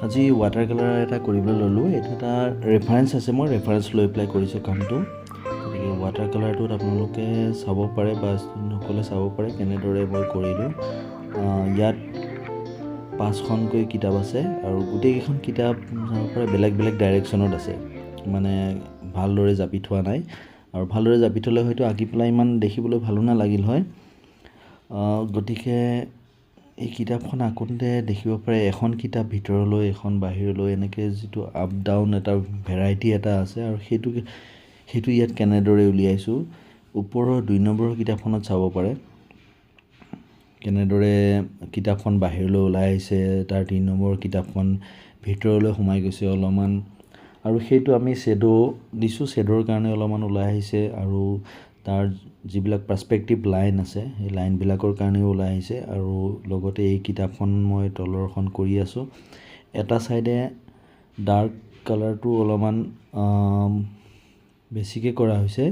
আজি water colour এটা কৰিবলৈ ল'লোঁ। এইটো এটা ৰেফাৰেঞ্চ আছে, মই ৰেফাৰেঞ্চ লৈ পেলাই কৰিছোঁ কামটো। গতিকে ৱাটাৰ কালাৰটোত আপোনালোকে চাব পাৰে বা ষ্টুডেণ্টসকলে চাব পাৰে কেনেদৰে মই কৰিলোঁ। ইয়াত 5খনকৈ কিতাপ আছে আৰু গোটেইকেইখন কিতাপ চাব পাৰে বেলেগ বেলেগ ডাইৰেকশ্যনত আছে, মানে ভালদৰে জাপি থোৱা নাই। আৰু ভালদৰে জাপি থ'লে হয়তো আঁকি পেলাই ইমান দেখিবলৈ ভালো নালাগিল হয়। গতিকে এই কিতাপখন আঁকোতে দেখিব পাৰে এখন কিতাপ ভিতৰলৈ এখন বাহিৰলৈ এনেকৈ যিটো আপ ডাউন এটা ভেৰাইটি এটা আছে, আৰু সেইটো ইয়াত কেনেদৰে উলিয়াইছোঁ। ওপৰৰ 2 নম্বৰৰ কিতাপখনত চাব পাৰে কেনেদৰে কিতাপখন বাহিৰলৈ ওলাই আহিছে, তাৰ 3 নম্বৰৰ কিতাপখন ভিতৰলৈ সোমাই গৈছে অলপমান, আৰু সেইটো আমি শ্বেডো দিছোঁ, শ্বেডৰ কাৰণে অলপমান ওলাই আহিছে। আৰু তাৰ যিবিলাক পাৰ্সপেক্টিভ লাইন আছে সেই লাইনবিলাকৰ কাৰণেও ওলাই আহিছে। আৰু লগতে এই কিতাপখন মই তলৰখন কৰি আছোঁ, এটা ছাইডে ডাৰ্ক কালাৰটো অলপমান বেছিকৈ কৰা হৈছে,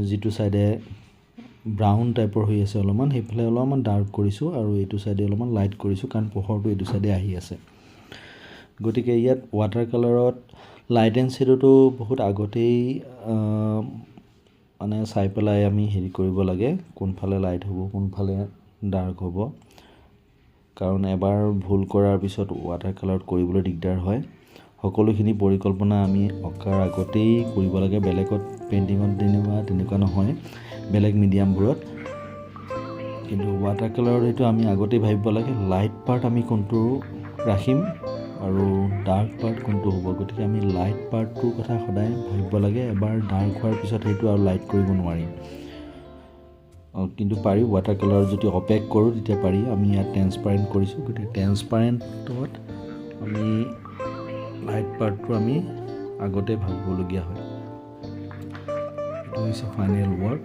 যিটো ছাইডে ব্ৰাউন টাইপৰ হৈ আছে অলপমান, সেইফালে অলপমান ডাৰ্ক কৰিছোঁ, আৰু এইটো ছাইডে অলপমান লাইট কৰিছোঁ কাৰণ পোহৰটো এইটো ছাইডে আহি আছে। গতিকে ইয়াত ৱাটাৰ কালাৰত লাইট এণ্ড শ্বেডোটো বহুত আগতেই মানে চাই পেলাই আমি হেৰি কৰিব লাগে, কোনফালে লাইট হ'ব কোনফালে ডাৰ্ক হ'ব, কাৰণ এবাৰ ভুল কৰাৰ পিছত ৱাটাৰ কালাৰত কৰিবলৈ দিগদাৰ হয়। সকলোখিনি পৰিকল্পনা আমি অঁকাৰ আগতেই কৰিব লাগে, বেলেগত পেইণ্টিঙত তেনেকুৱা নহয়, বেলেগ মিডিয়ামবোৰত। কিন্তু ৱাটাৰ কালাৰত এইটো আমি আগতেই ভাবিব লাগে, লাইট পাৰ্ট আমি কোনটো ৰাখিম আৰু ডাৰ্ক পাৰ্ট কোনটো হ'ব। গতিকে আমি লাইট পাৰ্টটোৰ কথা সদায় ভাবিব লাগে, এবাৰ ডাৰ্ক হোৱাৰ পিছত সেইটো আৰু লাইট কৰিব নোৱাৰিম। কিন্তু পাৰি, ৱাটাৰ কালাৰ যদি অপেক কৰোঁ তেতিয়া পাৰি। আমি ইয়াত ট্ৰেন্সপাৰেণ্ট কৰিছোঁ, গতিকে ট্ৰেন্সপাৰেণ্টত আমি লাইট পাৰ্টটো আমি আগতে ভাবিবলগীয়া হয়। এইটো হৈছে ফাইনেল ৱৰ্ক।